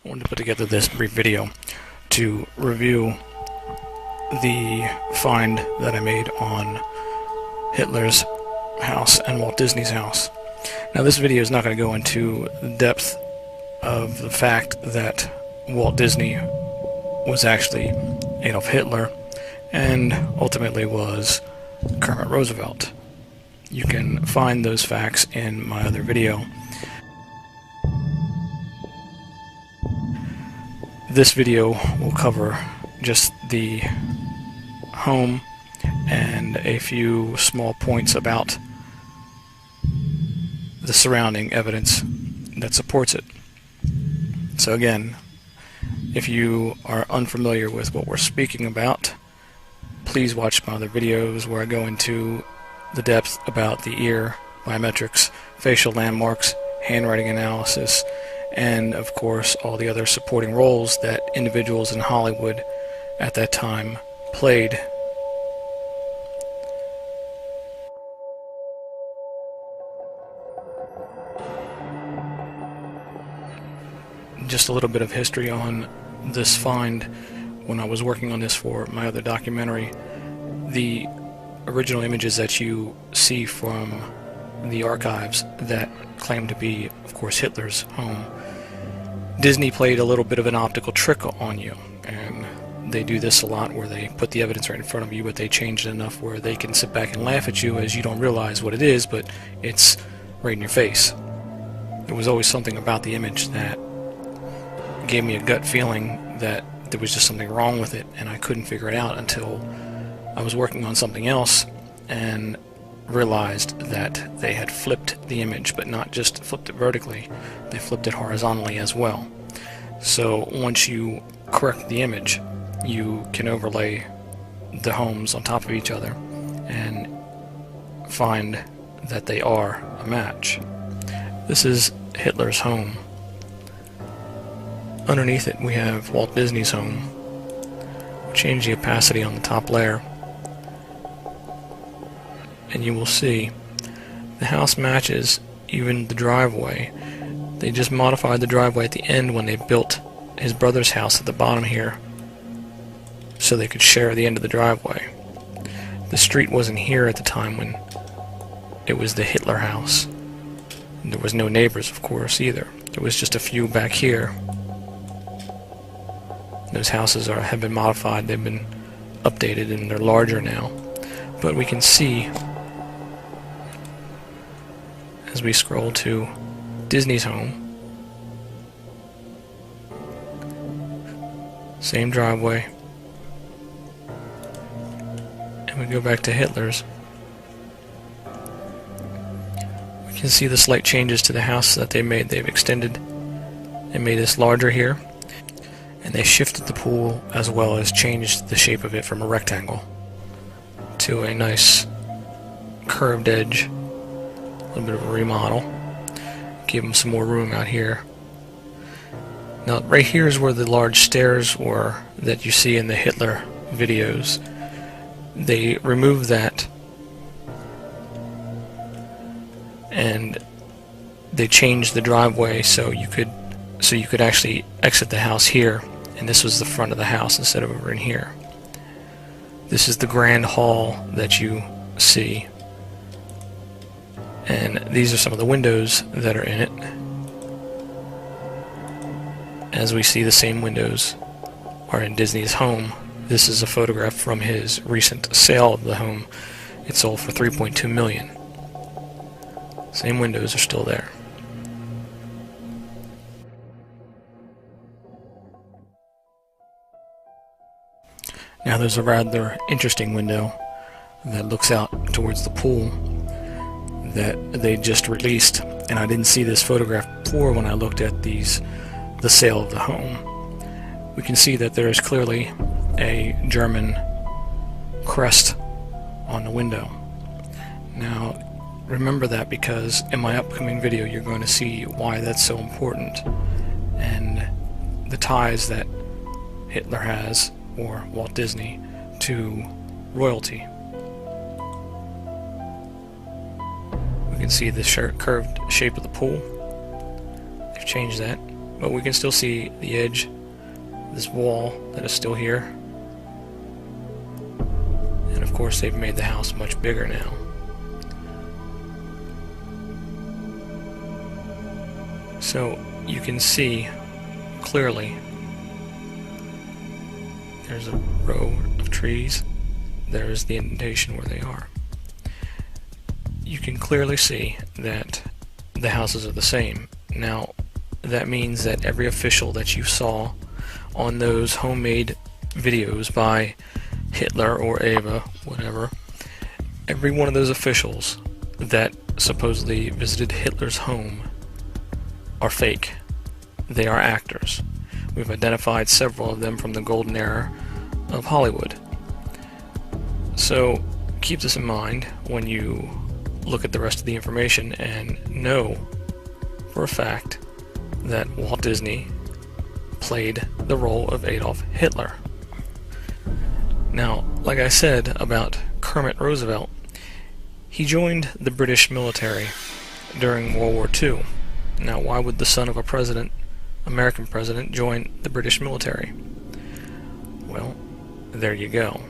I wanted to put together this brief video to review the find that I made on Hitler's house and Walt Disney's house. Now, this video is not going to go into the depth of the fact that Walt Disney was actually Adolf Hitler and ultimately was Kermit Roosevelt. You can find those facts in my other video. This video will cover just the home and a few small points about the surrounding evidence that supports it. So again, if you are unfamiliar with what we're speaking about, please watch my other videos where I go into the depth about the ear, biometrics, facial landmarks, handwriting analysis, and of course all the other supporting roles that individuals in Hollywood at that time played. Just a little bit of history on this find. When I was working on this for my other documentary, the original images that you see from the archives that claim to be, of course, Hitler's home, Disney played a little bit of an optical trick on you, and they do this a lot where they put the evidence right in front of you, but they change it enough where they can sit back and laugh at you as you don't realize what it is, but it's right in your face. There was always something about the image that gave me a gut feeling that there was just something wrong with it, and I couldn't figure it out until I was working on something else and realized that they had flipped the image, but not just flipped it vertically, they flipped it horizontally as well. So once you correct the image, you can overlay the homes on top of each other and find that they are a match. This is Hitler's home. Underneath it we have Walt Disney's home. Change the opacity on the top layer, and you will see the house matches even the driveway. They just modified the driveway at the end when they built his brother's house at the bottom here so they could share the end of the driveway. The street wasn't here at the time when it was the Hitler house. There was no neighbors, of course, either. There was just a few back here. Those houses have been modified, they've been updated, and they're larger now. But we can see, as we scroll to Disney's home, same driveway, and we go back to Hitler's. We can see the slight changes to the house that they made. They've extended and made this larger here, and they shifted the pool as well as changed the shape of it from a rectangle to a nice curved edge. A little bit of a remodel. Give them some more room out here. Now right here is where the large stairs were that you see in the Hitler videos. They removed that and they changed the driveway so you could actually exit the house here, and this was the front of the house instead of over in here. This is the grand hall that you see, and these are some of the windows that are in it. As we see, the same windows are in Disney's home. This is a photograph from his recent sale of the home. It sold for $3.2 million. Same windows are still there. Now there's a rather interesting window that looks out towards the pool that they just released, and I didn't see this photograph before when I looked at the sale of the home. We can see that there is clearly a German crest on the window. Now remember that, because in my upcoming video you're going to see why that's so important and the ties that Hitler has, or Walt Disney, to royalty. We can see the curved shape of the pool. They've changed that. but we can still see the edge, this wall that is still here. And of course they've made the house much bigger now. So you can see clearly there's a row of trees. There's the indentation where they are. You can clearly see that the houses are the same. Now, that means that every official that you saw on those homemade videos by Hitler or Ava, whatever, every one of those officials that supposedly visited Hitler's home are fake. They are actors. We've identified several of them from the golden era of Hollywood. So keep this in mind when you look at the rest of the information, and know for a fact that Walt Disney played the role of Adolf Hitler. Now, like I said about Kermit Roosevelt, he joined the British military during World War II. Now, why would the son of a president, American president, join the British military? Well, there you go.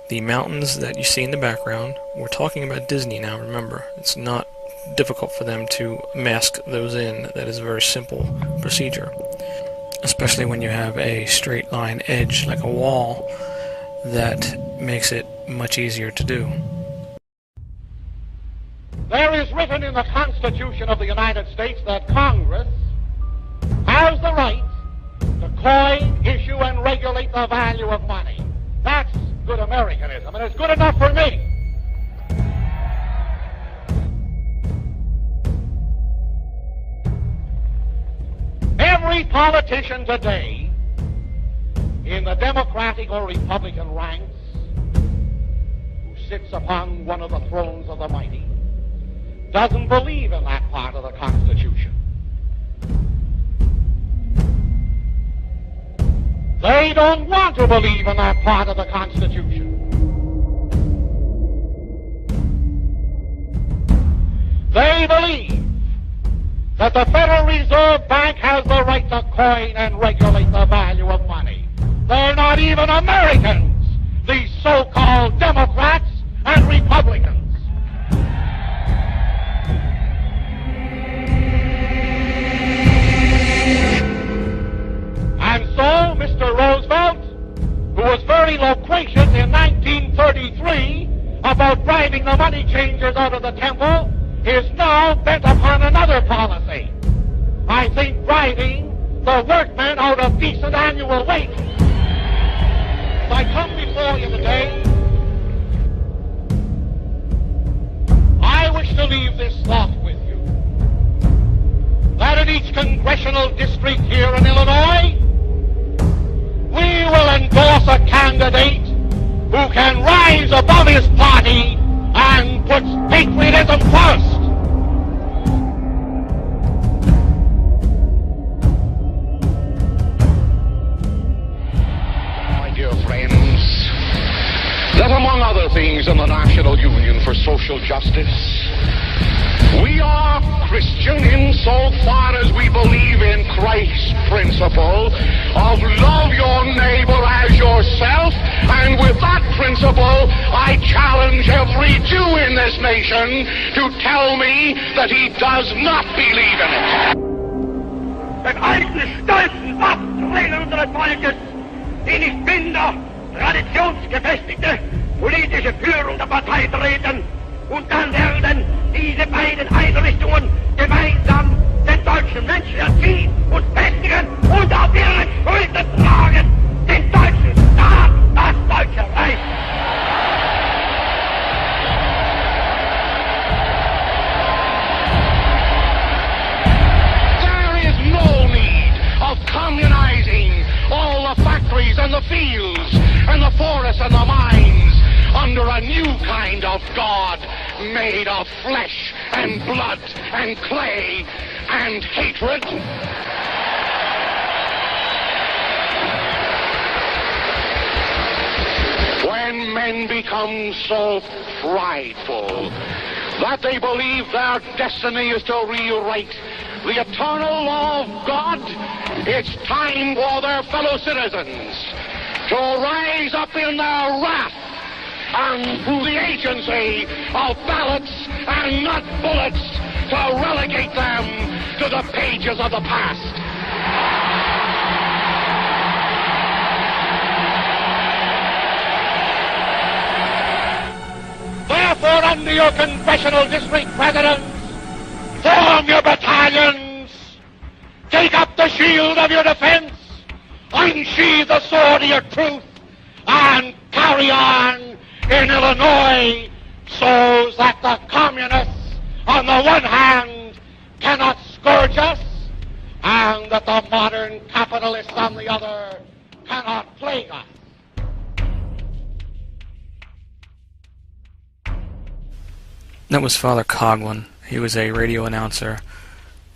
The mountains that you see in the background, we're talking about Disney now, remember. It's not difficult for them to mask those in. That is a very simple procedure. Especially when you have a straight line edge like a wall, that makes it much easier to do. There is written in the Constitution of the United States that Congress has the right to coin, issue, and regulate the value of money. That's good Americanism, and it's good enough for me. Every politician today in the Democratic or Republican ranks who sits upon one of the thrones of the mighty doesn't believe in that part of the Constitution. They don't want to believe in that part of the Constitution. They believe that the Federal Reserve Bank has the right to coin and regulate the value of money. They're not even Americans, these so-called Democrats and Republicans. And so, Mr. Roosevelt, who was very loquacious in 1933 about driving the money changers out of the temple, is now bent upon another policy. I think driving the workmen out of decent annual wage. As I come before you today, I wish to leave this thought with you, that in each congressional district here in Illinois, we will endorse a candidate who can rise above his party and puts patriotism first. My dear friends, that among other things in the National Union for Social Justice, we are Christian insofar as we believe in Christ's principle of love your neighbor as yourself, and with that principle, I challenge every Jew in this nation to tell me that he does not believe in it. Den alten, stolzen Waffenträger unseres Volkes, die nicht minder traditionsgefestigte politische Führung der Partei treten, und dann werden diese beiden Einrichtungen gemeinsam den deutschen Menschen erziehen und festigen und auf ihren Schultern tragen, den deutschen Staat, das deutsche Reich. There is no need of communizing all the factories and the fields and the forests and the mines under a new kind of God made of flesh and blood and clay and hatred. When when men become so prideful that they believe their destiny is to rewrite the eternal law of God, it's time for their fellow citizens to rise up in their wrath and through the agency of ballots and not bullets to relegate them to the pages of the past. Therefore, under your congressional district presidents, form your battalions, take up the shield of your defense, unsheathe the sword of your truth, and carry on in Illinois so that the communists on the one hand cannot scourge us, and that the modern capitalists on the other cannot plague us. That was Father Coughlin. He was a radio announcer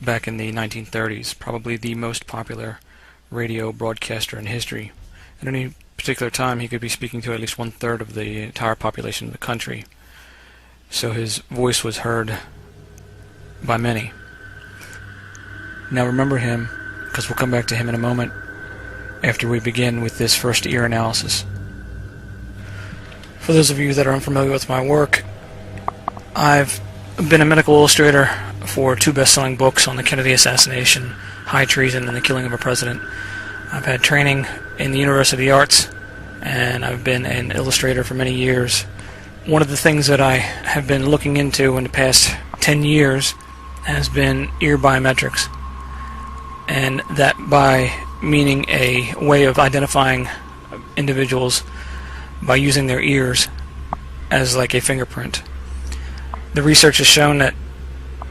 back in the 1930s, probably the most popular radio broadcaster in history. At any particular time, he could be speaking to at least 1/3 of the entire population of the country. So his voice was heard by many. Now remember him, because we'll come back to him in a moment after we begin with this first ear analysis. For those of you that are unfamiliar with my work, I've been a medical illustrator for 2 best-selling books on the Kennedy assassination, high treason, and the killing of a president. I've had training in the University of the Arts, and I've been an illustrator for many years. One of the things that I have been looking into in the past 10 years has been ear biometrics, and that by meaning a way of identifying individuals by using their ears as like a fingerprint. The research has shown that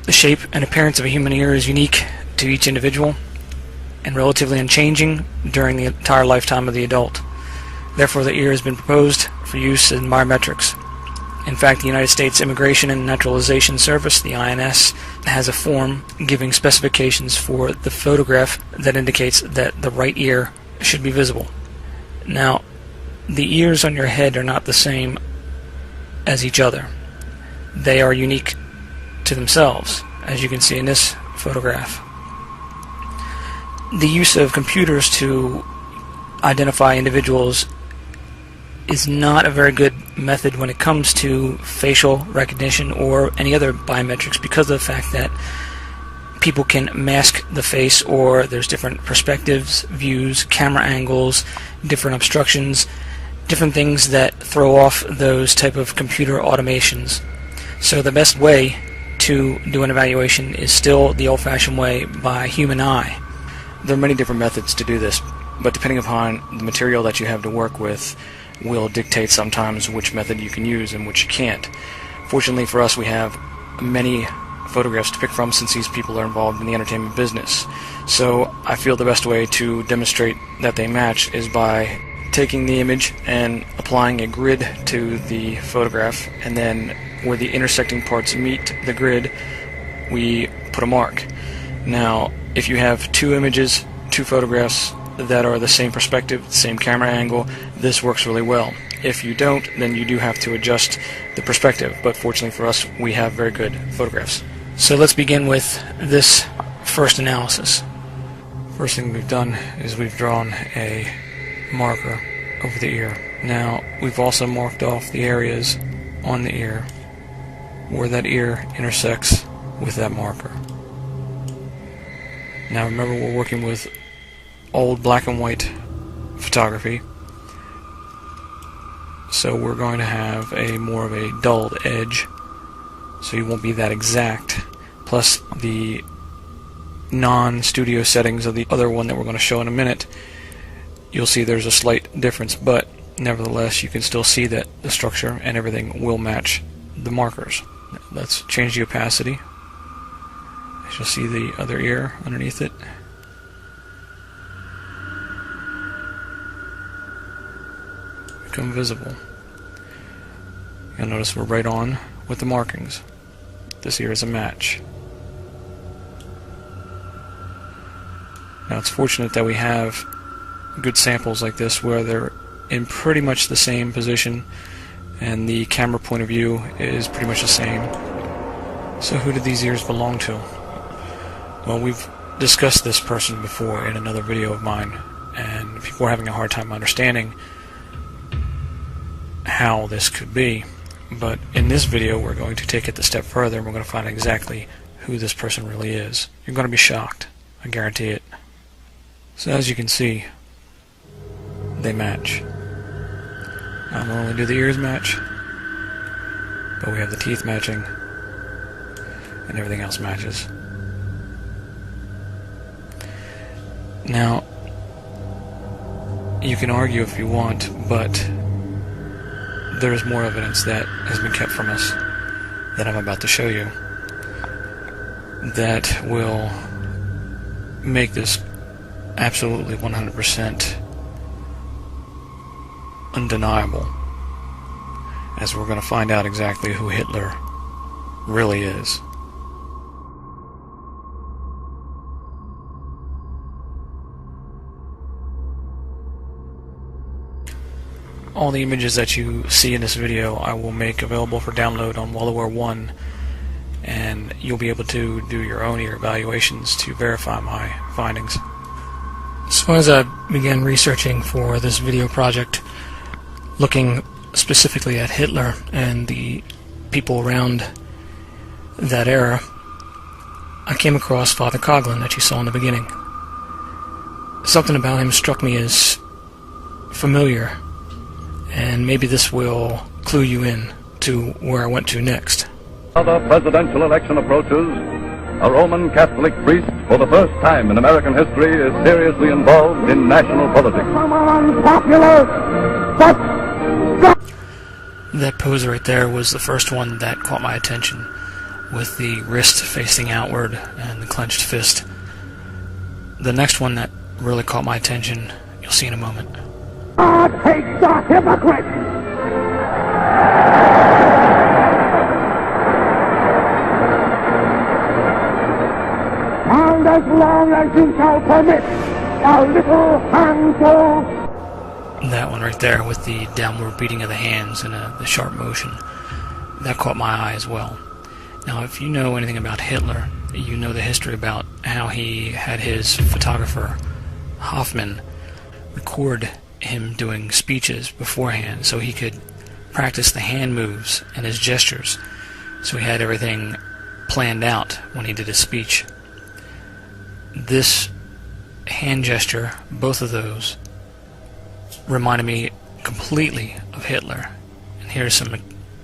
the shape and appearance of a human ear is unique to each individual and relatively unchanging during the entire lifetime of the adult. Therefore, the ear has been proposed for use in biometrics. In fact, the United States Immigration and Naturalization Service, the INS, has a form giving specifications for the photograph that indicates that the right ear should be visible. Now, the ears on your head are not the same as each other. They are unique to themselves, as you can see in this photograph. The use of computers to identify individuals is not a very good method when it comes to facial recognition or any other biometrics, because of the fact that people can mask the face, or there's different perspectives, views, camera angles, different obstructions, different things that throw off those type of computer automations. So the best way to do an evaluation is still the old-fashioned way, by human eye. There are many different methods to do this, but depending upon the material that you have to work with will dictate sometimes which method you can use and which you can't. Fortunately for us, we have many photographs to pick from, since these people are involved in the entertainment business. So I feel the best way to demonstrate that they match is by taking the image and applying a grid to the photograph, and then where the intersecting parts meet the grid, we put a mark. Now, if you have 2 images, 2 photographs that are the same perspective, same camera angle, this works really well. If you don't, then you do have to adjust the perspective, but fortunately for us, we have very good photographs. So let's begin with this first analysis. First thing we've done is we've drawn a marker over the ear. Now, we've also marked off the areas on the ear where that ear intersects with that marker. Now remember, we're working with old black and white photography, so we're going to have a more of a dulled edge, so you won't be that exact. Plus the non-studio settings of the other one that we're going to show in a minute, you'll see there's a slight difference, but nevertheless you can still see that the structure and everything will match the markers. Let's change the opacity. As you'll see the other ear underneath it. Become visible. You'll notice we're right on with the markings. This ear is a match. Now, it's fortunate that we have good samples like this where there in pretty much the same position, and the camera point of view is pretty much the same. So who did these ears belong to? Well, we've discussed this person before in another video of mine, and people are having a hard time understanding how this could be. But in this video we're going to take it a step further, and we're going to find exactly who this person really is. You're going to be shocked, I guarantee it. So as you can see, they match. Not only do the ears match, but we have the teeth matching, and everything else matches. Now, you can argue if you want, but there is more evidence that has been kept from us that I'm about to show you that will make this absolutely 100% undeniable, as we're going to find out exactly who Hitler really is. All the images that you see in this video I will make available for download on Walloware 1, and you'll be able to do your own ear evaluations to verify my findings. So as I began researching for this video project, looking specifically at Hitler and the people around that era, I came across Father Coughlin that you saw in the beginning. Something about him struck me as familiar, and maybe this will clue you in to where I went to next. The presidential election approaches. A Roman Catholic priest, for the first time in American history, is seriously involved in national politics. That pose right there was the first one that caught my attention, with the wrist facing outward and the clenched fist. The next one that really caught my attention, you'll see in a moment. God hates the hypocrite! And as long as you shall permit a little handful. That one right there with the downward beating of the hands and the sharp motion, that caught my eye as well. Now, if you know anything about Hitler, you know the history about how he had his photographer, Hoffman, record him doing speeches beforehand so he could practice the hand moves and his gestures, so he had everything planned out when he did his speech. This hand gesture, both of those, reminded me completely of Hitler, and here's some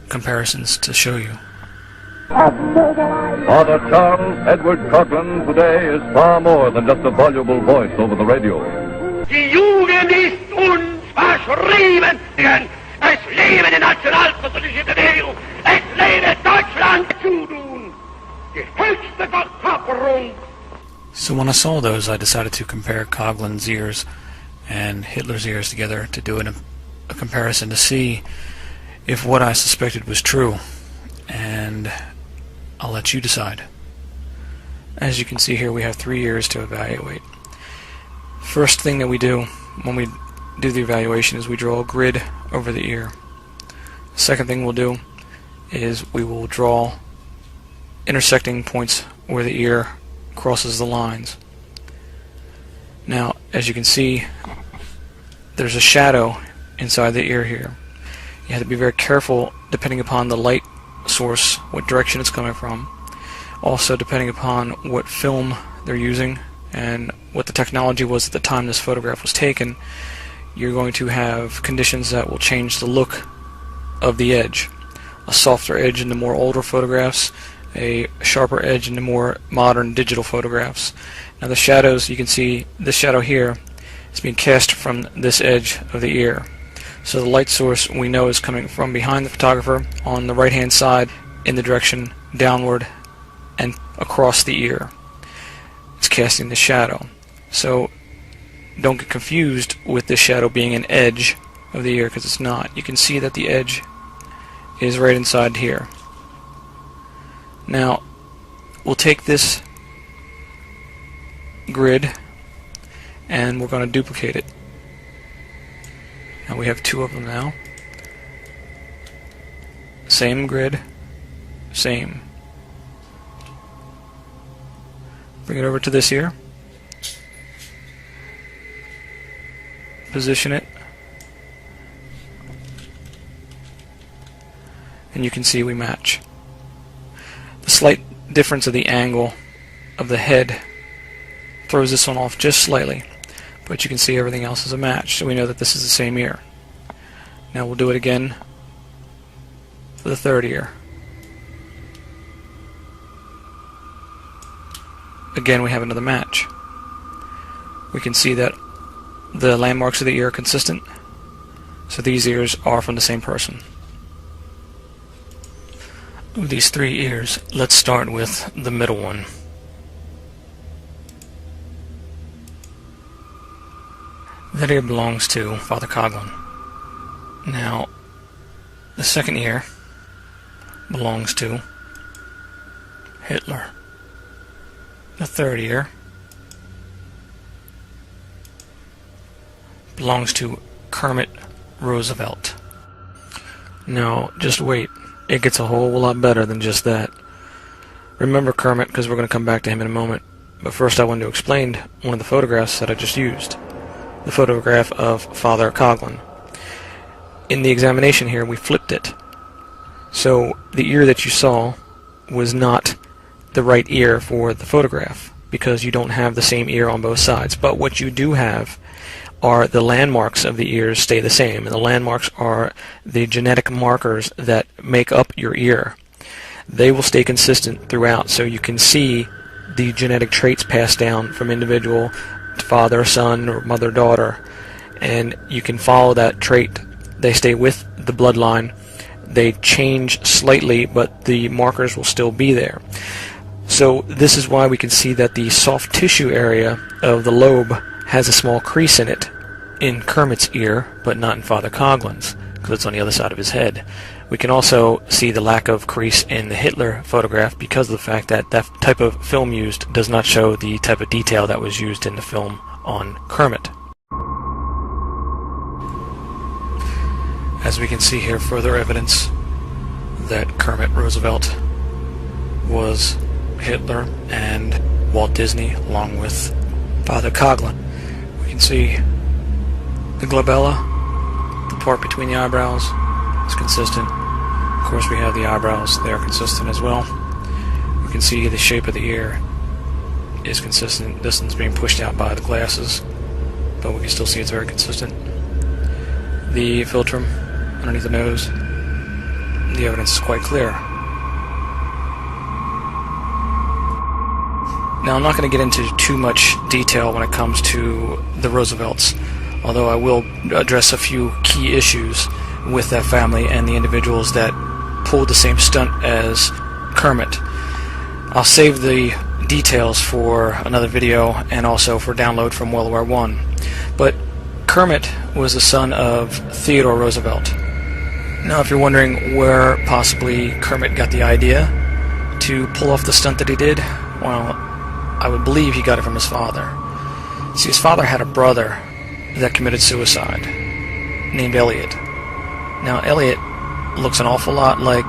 comparisons to show you. Father Charles Edward Coughlin today is far more than just a voluble voice over the radio. Die Jugend ist uns verschrieben. Es lebe die nationalsozialistische Bewegung. Es lebe Deutschland zu tun. Die höchste Verkörperung. So when I saw those, I decided to compare Coughlin's ears and Hitler's ears together to do a comparison to see if what I suspected was true, and I'll let you decide. As you can see here, we have 3 ears to evaluate. First thing that we do when we do the evaluation is we draw a grid over the ear. Second thing we'll do is we will draw intersecting points where the ear crosses the lines. Now, as you can see, there's a shadow inside the ear here. You have to be very careful depending upon the light source, what direction it's coming from. Also, depending upon what film they're using and what the technology was at the time this photograph was taken, you're going to have conditions that will change the look of the edge. A softer edge in the more older photographs, a sharper edge in the more modern digital photographs. Now the shadows, you can see this shadow here is being cast from this edge of the ear. So the light source we know is coming from behind the photographer on the right hand side in the direction downward and across the ear. It's casting the shadow. So don't get confused with this shadow being an edge of the ear, because it's not. You can see that the edge is right inside here. Now we'll take this grid and we're going to duplicate it. Now we have two of them now. Same grid, same. Bring it over to this here. Position it. And you can see we match. The slight difference of the angle of the head throws this one off just slightly, but you can see everything else is a match, so we know that this is the same ear. Now we'll do it again for the third ear. Again, we have another match. We can see that the landmarks of the ear are consistent, so these ears are from the same person. Of these three ears, let's start with the middle one. That ear belongs to Father Coughlin. Now, the second ear belongs to Hitler. The third ear belongs to Kermit Roosevelt. Now, just wait. It gets a whole lot better than just that. Remember Kermit, because we're going to come back to him in a moment. But first I wanted to explain one of the photographs that I just used. The photograph of Father Coughlin. In the examination here, we flipped it. So the ear that you saw was not the right ear for the photograph, because you don't have the same ear on both sides. But what you do have are the landmarks of the ears stay the same, and the landmarks are the genetic markers that make up your ear. They will stay consistent throughout, so you can see the genetic traits passed down from individual to father, son, or mother, daughter, and you can follow that trait. They stay with the bloodline. They change slightly, but the markers will still be there. So this is why we can see that the soft tissue area of the lobe has a small crease in it in Kermit's ear, but not in Father Coughlin's, because it's on the other side of his head. We can also see the lack of crease in the Hitler photograph because of the fact that that type of film used does not show the type of detail that was used in the film on Kermit. As we can see here, further evidence that Kermit Roosevelt was Hitler and Walt Disney, along with Father Coughlin. We can see the glabella, the part between the eyebrows, is consistent. Of course, we have the eyebrows, they are consistent as well. We can see the shape of the ear is consistent. This one's being pushed out by the glasses, but we can still see it's very consistent. The philtrum underneath the nose, the evidence is quite clear. Now, I'm not going to get into too much detail when it comes to the Roosevelts, although I will address a few key issues with that family and the individuals that pulled the same stunt as Kermit. I'll save the details for another video and also for download from World War I. But Kermit was the son of Theodore Roosevelt. Now, if you're wondering where possibly Kermit got the idea to pull off the stunt that he did, well, I would believe he got it from his father. See, his father had a brother that committed suicide named Elliot. Now, Elliot looks an awful lot like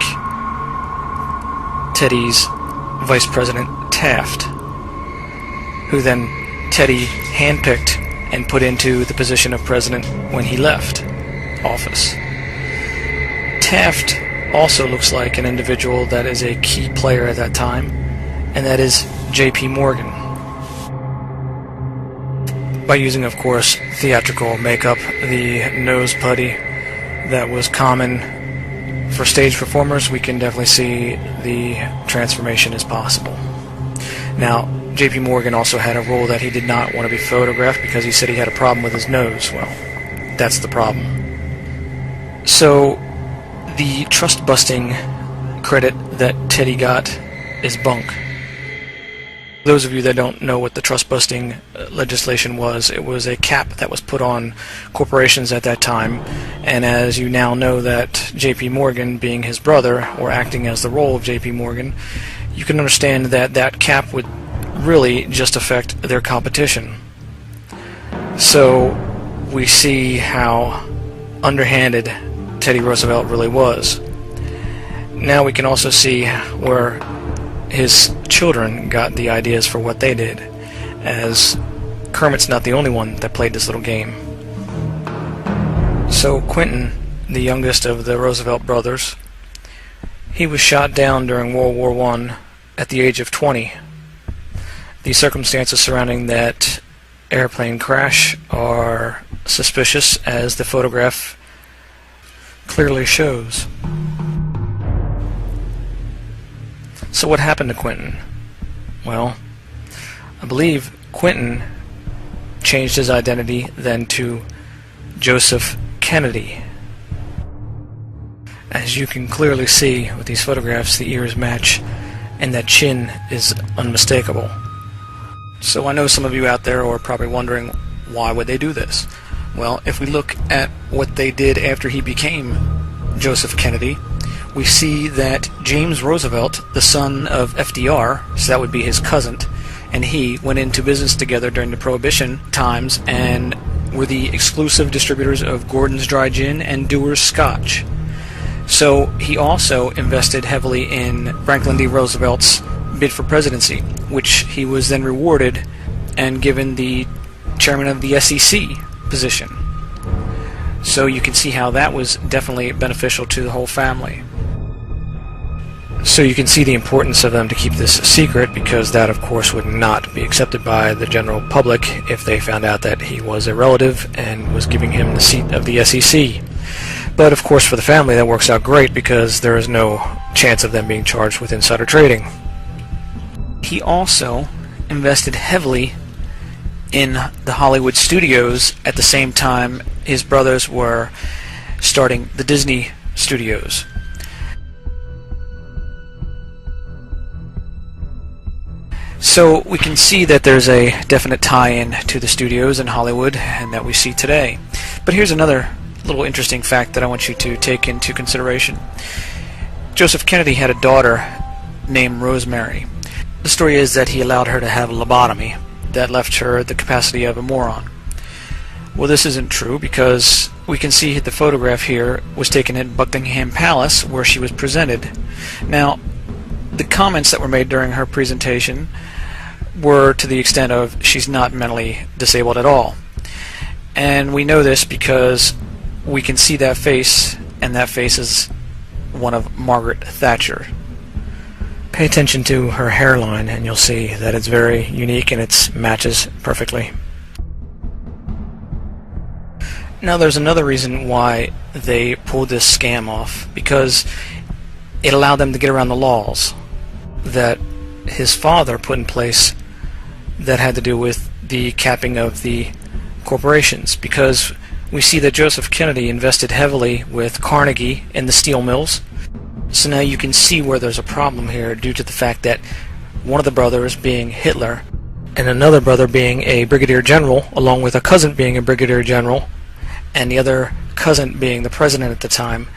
Teddy's Vice President Taft, who then Teddy handpicked and put into the position of president when he left office. Taft also looks like an individual that is a key player at that time, and that is J.P. Morgan. By using, of course, theatrical makeup, the nose putty that was common for stage performers, we can definitely see the transformation is possible. Now, J.P. Morgan also had a rule that he did not want to be photographed because he said he had a problem with his nose. Well, that's the problem. So, the trust-busting credit that Teddy got is bunk. Those of you that don't know what the trust-busting legislation was, it was a cap that was put on corporations at that time, and as you now know that J.P. Morgan, being his brother, or acting as the role of J.P. Morgan, you can understand that that cap would really just affect their competition. So we see how underhanded Teddy Roosevelt really was. Now we can also see where his children got the ideas for what they did, as Kermit's not the only one that played this little game. So Quentin, the youngest of the Roosevelt brothers, he was shot down during World War I at the age of 20. The circumstances surrounding that airplane crash are suspicious, as the photograph clearly shows. So what happened to Quentin? Well, I believe Quentin changed his identity then to Joseph Kennedy. As you can clearly see with these photographs, the ears match and that chin is unmistakable. So I know some of you out there are probably wondering, why would they do this? Well, if we look at what they did after he became Joseph Kennedy, we see that James Roosevelt, the son of FDR, so that would be his cousin, and he went into business together during the Prohibition times and were the exclusive distributors of Gordon's Dry Gin and Dewar's Scotch. So he also invested heavily in Franklin D. Roosevelt's bid for presidency, which he was then rewarded and given the chairman of the SEC position. So you can see how that was definitely beneficial to the whole family. So you can see the importance of them to keep this secret, because that of course would not be accepted by the general public if they found out that he was a relative and was giving him the seat of the SEC. But of course for the family that works out great, because there is no chance of them being charged with insider trading. He also invested heavily in the Hollywood studios at the same time his brothers were starting the Disney studios. So we can see that there's a definite tie-in to the studios in Hollywood and that we see today. But here's another little interesting fact that I want you to take into consideration. Joseph Kennedy had a daughter named Rosemary. The story is that he allowed her to have a lobotomy that left her the capacity of a moron. Well, this isn't true, because we can see the photograph here was taken at Buckingham Palace where she was presented. Now, the comments that were made during her presentation were to the extent of, she's not mentally disabled at all. And we know this because we can see that face, and that face is one of Margaret Thatcher. Pay attention to her hairline and you'll see that it's very unique and it matches perfectly. Now there's another reason why they pulled this scam off, because it allowed them to get around the laws that his father put in place that had to do with the capping of the corporations, because we see that Joseph Kennedy invested heavily with Carnegie in the steel mills. So now you can see where there's a problem here, due to the fact that one of the brothers being Hitler and another brother being a brigadier general, along with a cousin being a brigadier general, and the other cousin being the president at the time,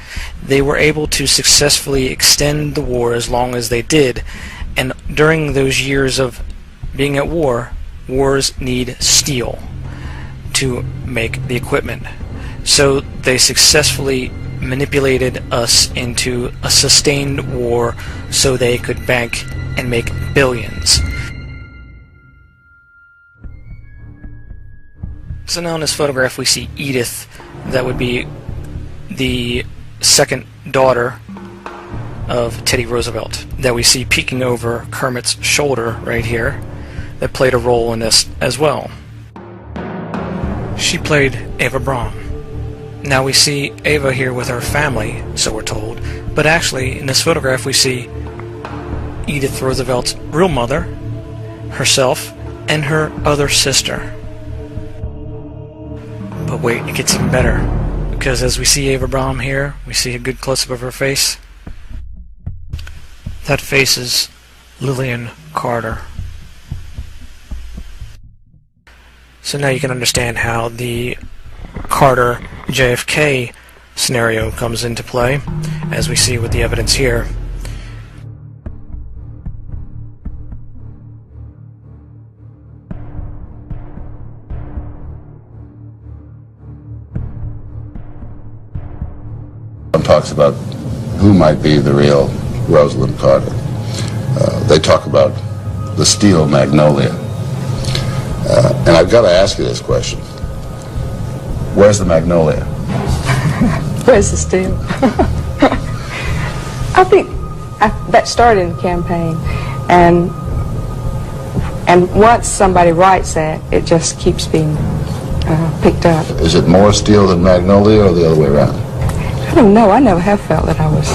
they were able to successfully extend the war as long as they did. And during those years of being at war, wars need steel to make the equipment. So they successfully manipulated us into a sustained war so they could bank and make billions. So now in this photograph we see Edith, that would be the second daughter of Teddy Roosevelt, that we see peeking over Kermit's shoulder right here, that played a role in this as well. She played Ava Braun. Now we see Ava here with her family, so we're told, but actually in this photograph we see Edith Roosevelt's real mother, herself, and her other sister. But wait, it gets even better, because as we see Ava Braun here, we see a good close-up of her face. That face is Lillian Carter. So now you can understand how the Carter JFK scenario comes into play, as we see with the evidence here. talks about who might be the real Rosalind Carter. They talk about the steel magnolia. And I've got to ask you this question. Where's the magnolia? Where's the steel? I think that started in the campaign. And once somebody writes that, it just keeps being picked up. Is it more steel than magnolia or the other way around? I don't know. I never have felt that I was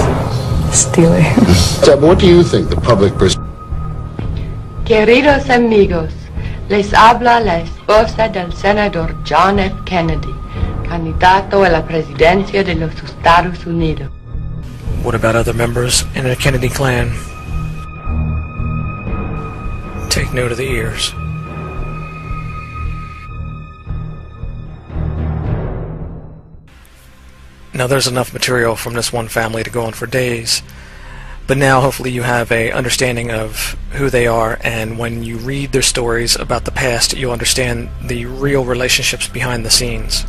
steely. Deb, what do you think the public Queridos amigos, les habla la esposa del senador John F. Kennedy, candidato a la presidencia de los Estados Unidos. What about other members in the Kennedy clan? Take note of the ears. Now there's enough material from this one family to go on for days, but now hopefully you have a understanding of who they are, and when you read their stories about the past, you'll understand the real relationships behind the scenes.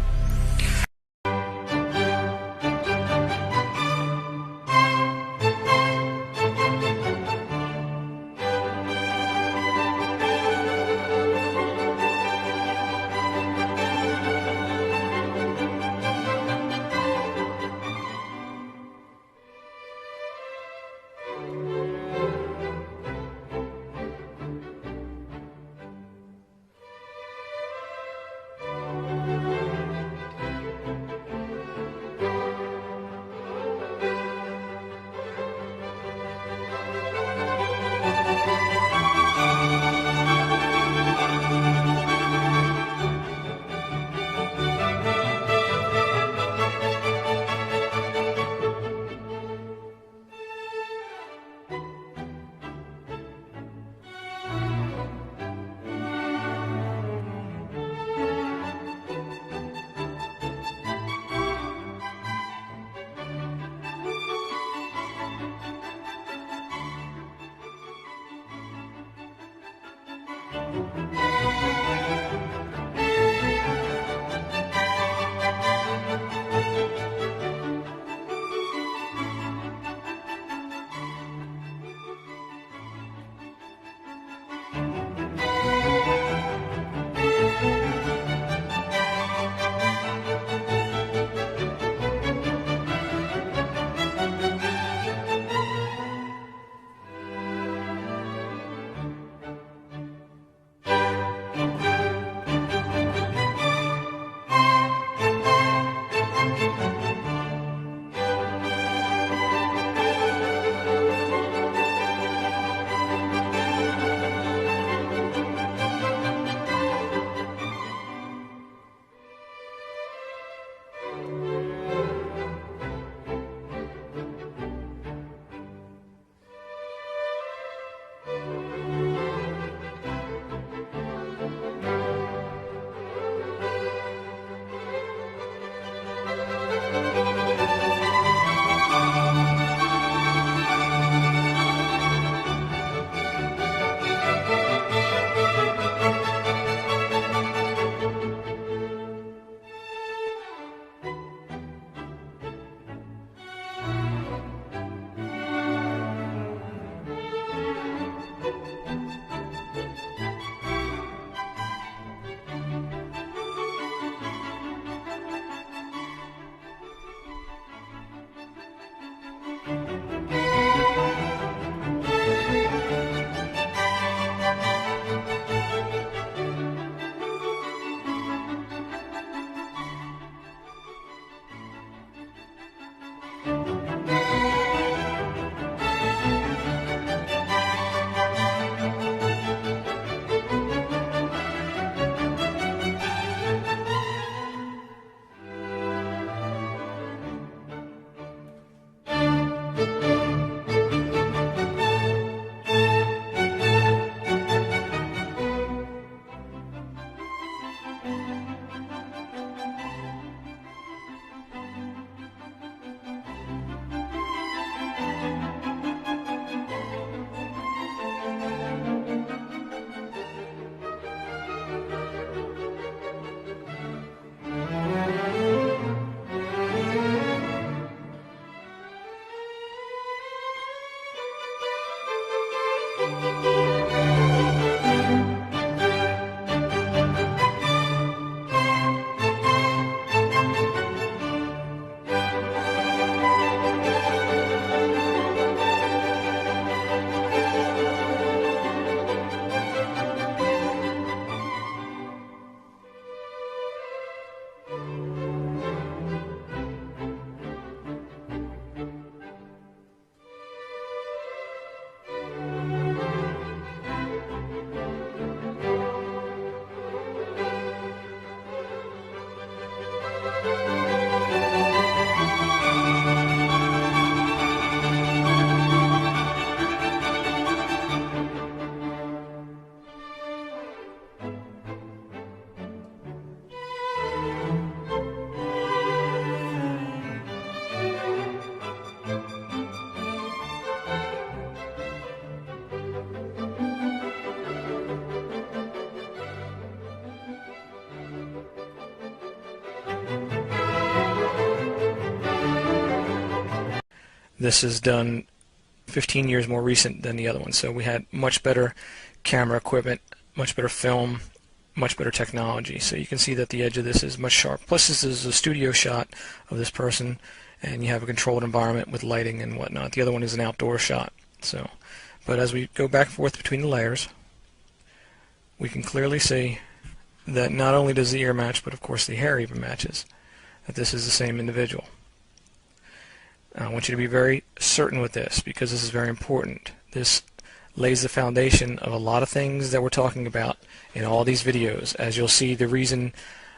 This is done 15 years more recent than the other one, so we had much better camera equipment, much better film, much better technology. So you can see that the edge of this is much sharper. Plus this is a studio shot of this person, and you have a controlled environment with lighting and whatnot. The other one is an outdoor shot. So, but as we go back and forth between the layers, we can clearly see that not only does the ear match, but of course the hair even matches, that this is the same individual. I want you to be very certain with this, because this is very important. This lays the foundation of a lot of things that we're talking about in all these videos, as you'll see the reason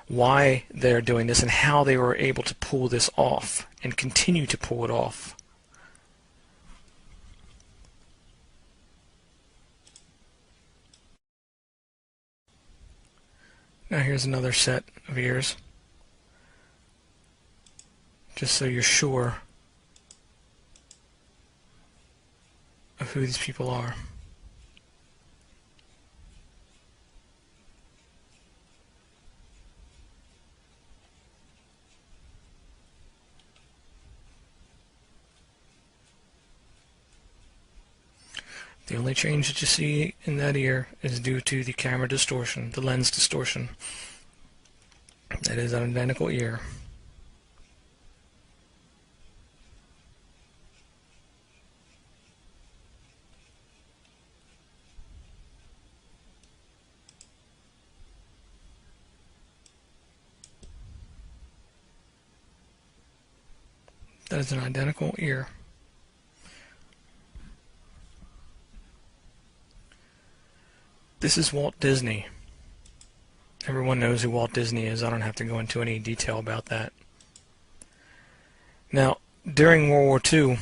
why they're doing this and how they were able to pull this off and continue to pull it off. Now here's another set of ears, just so you're sure of who these people are. The only change that you see in that ear is due to the camera distortion, the lens distortion. That is an identical ear. That is an identical ear. This is Walt Disney. Everyone knows who Walt Disney is. I don't have to go into any detail about that. Now, during World War II,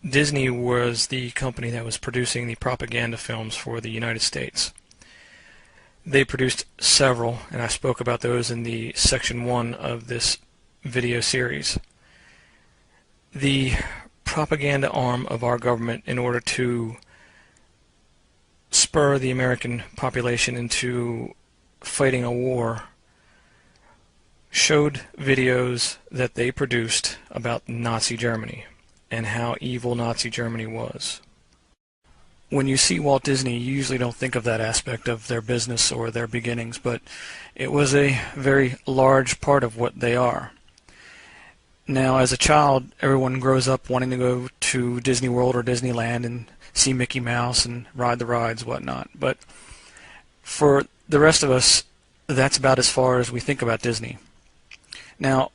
Disney was the company that was producing the propaganda films for the United States. They produced several, and I spoke about those in the section 1 of this video series. The propaganda arm of our government, in order to spur the American population into fighting a war, showed videos that they produced about Nazi Germany and how evil Nazi Germany was. When you see Walt Disney, you usually don't think of that aspect of their business or their beginnings, but it was a very large part of what they are. Now, as a child, everyone grows up wanting to go to Disney World or Disneyland and see Mickey Mouse and ride the rides, whatnot. But for the rest of us, that's about as far as we think about Disney. Now,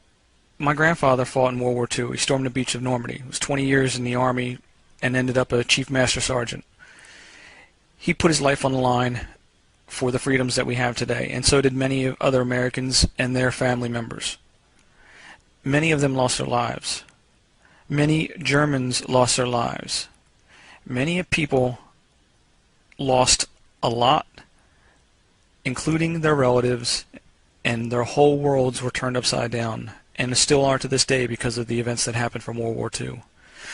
my grandfather fought in World War II. He stormed the beach of Normandy. He was 20 years in the Army and ended up a Chief Master Sergeant. He put his life on the line for the freedoms that we have today, and so did many other Americans and their family members. Many of them lost their lives. Many Germans lost their lives. Many people lost a lot, including their relatives, and their whole worlds were turned upside down, and still are to this day because of the events that happened from World War II.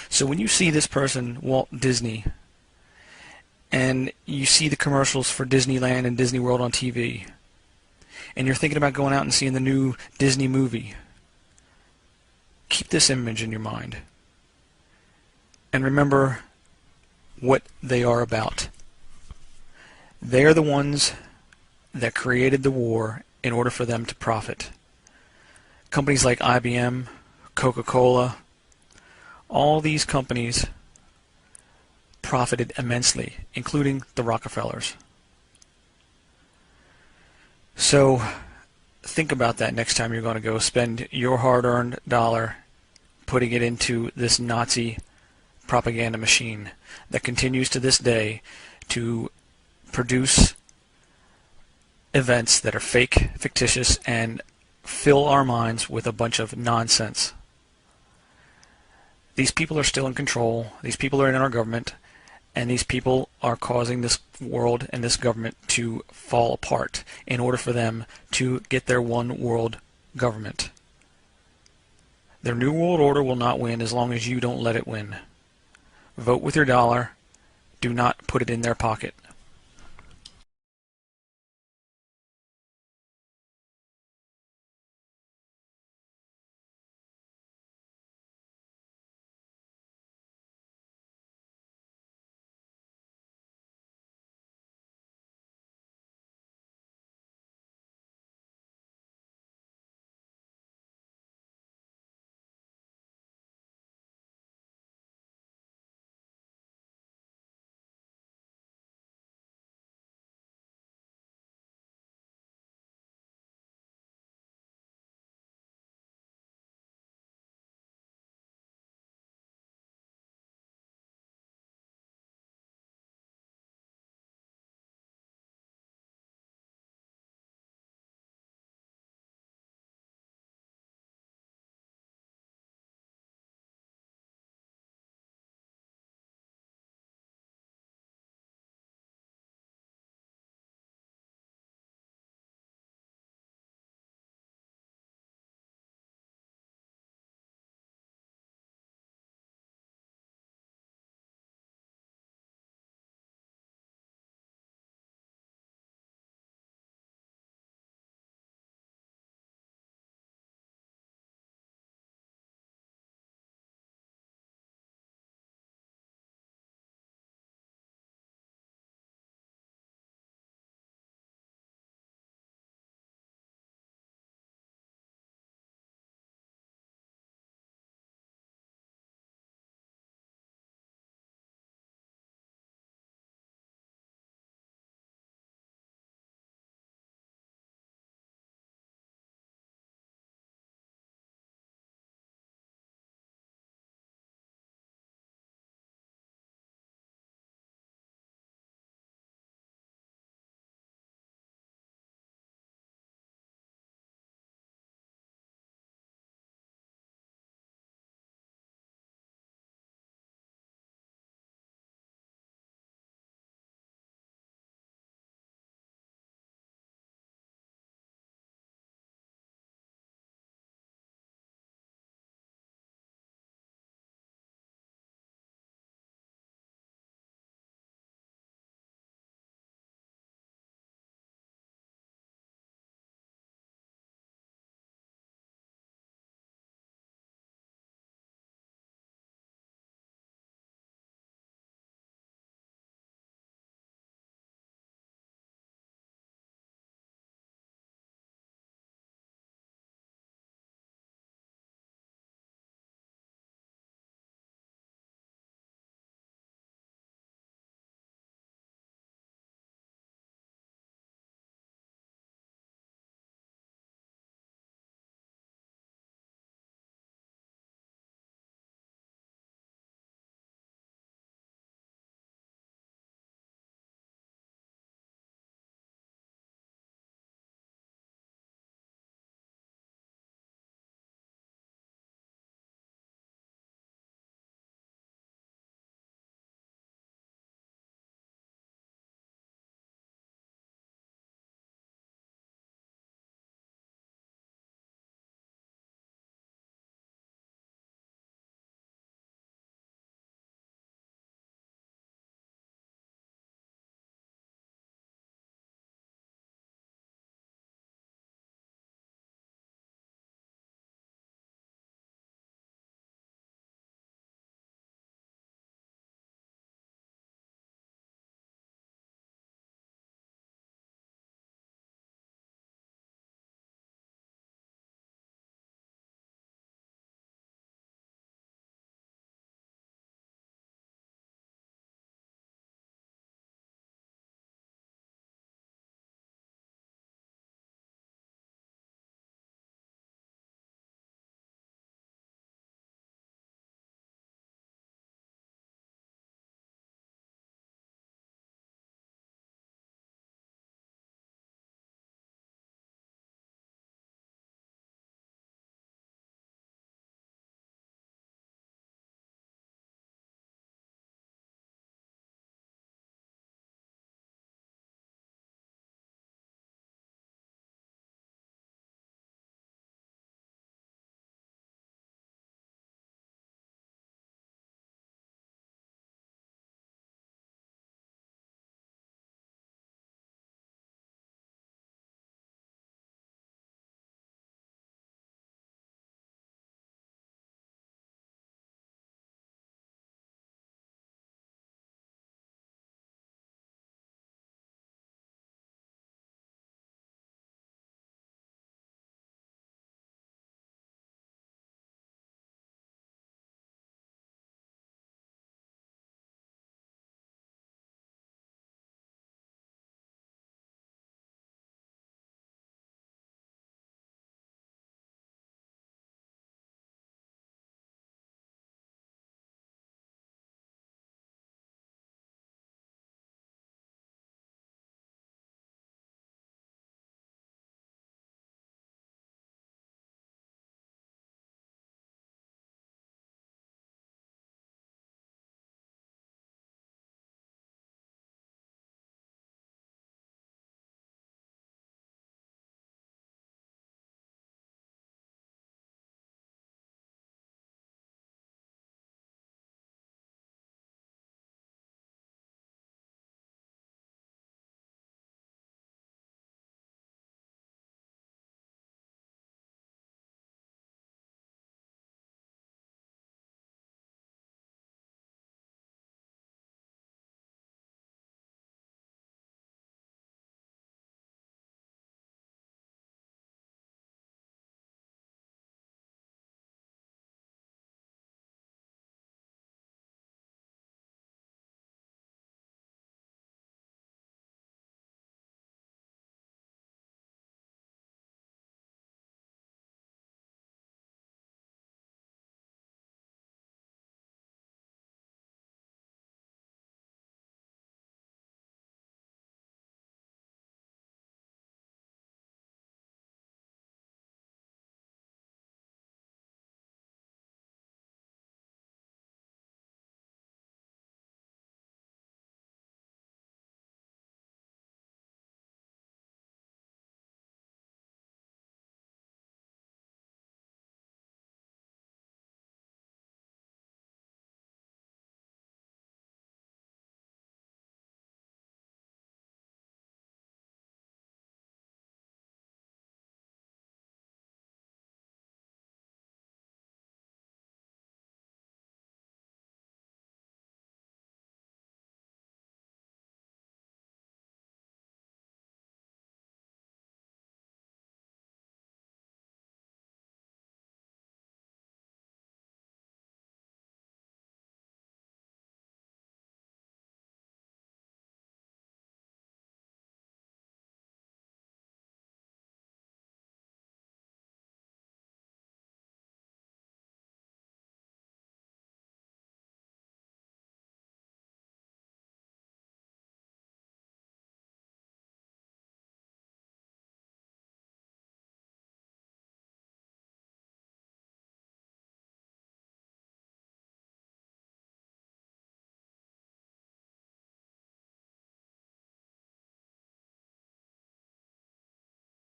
So when you see this person, Walt Disney, and you see the commercials for Disneyland and Disney World on TV, and you're thinking about going out and seeing the new Disney movie, keep this image in your mind. And remember what they are about. They are the ones that created the war in order for them to profit. Companies like IBM, Coca-Cola, all these companies profited immensely, including the Rockefellers. So think about that next time you're going to go spend your hard-earned dollar putting it into this Nazi propaganda machine that continues to this day to produce events that are fake, fictitious, and fill our minds with a bunch of nonsense. These people are still in control. These people are in our government, and these people are causing this world and this government to fall apart in order for them to get their one world government. Their new world order will not win as long as you don't let it win. Vote with your dollar. Do not put it in their pocket.